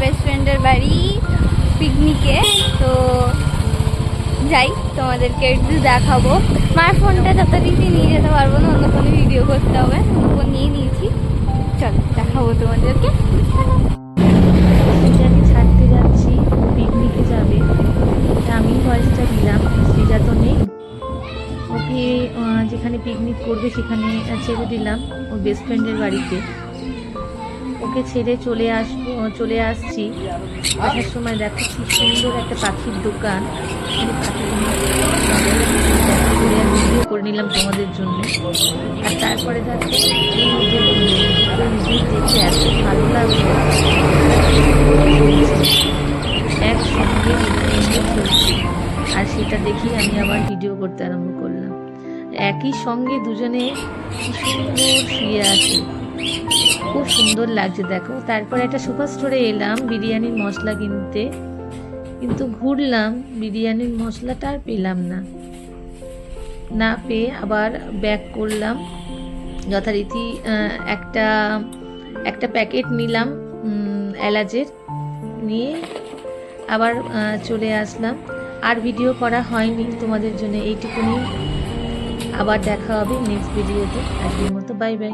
Best ফ্রেন্ডের বাড়ি পিকনিকে। তো যাই, তোমাদেরকে একটু দেখাবো। মার ফোনটা যথারীতি নিয়ে যেতে পারবো না, অন্য কোনো ভিডিও করতে হবে, অন্য ফোন নিয়ে নিয়েছি। চলো দেখাবো তোমাদেরকে। সৃজাকে ছাড়তে যাচ্ছি, পিকনিকে যাবে। আমি ভয়েসটা দিলাম, সৃজা তো নেই, ওকে যেখানে পিকনিক করবে সেখানে ছেড়ে দিলাম, ওর বেস্ট ফ্রেন্ডের বাড়িতে। ওকে ছেড়ে চলে আসছি। আসার সময় দেখো কি সুন্দর একটা পাখির দোকান, ভিডিও করে নিলাম তোমাদের জন্য। আর তারপরে দেখো দেখতে এত ভালো লাগলো, একসঙ্গে চলছে। আর সেটা দেখেই আমি আবার ভিডিও করতে আরম্ভ করলাম। একই সঙ্গে দুজনে কি সুন্দর শুয়ে আছে, খুব সুন্দর লাগছে দেখো। তারপর একটা সুপার স্টোরে এলাম বিরিয়ানির মশলা কিনতে, কিন্তু ঘুরলাম, বিরিয়ানির মশলাটা আর পেলাম না পেয়ে আবার ব্যাক করলাম। যথারীতি একটা প্যাকেট নিলাম এলাচের, নিয়ে আবার চলে আসলাম। আর ভিডিও করা হয়নি তোমাদের জন্য, এইটুকুনি। আবার দেখা হবে নেক্সট ভিডিওতে। আজকের মতো বাই বাই।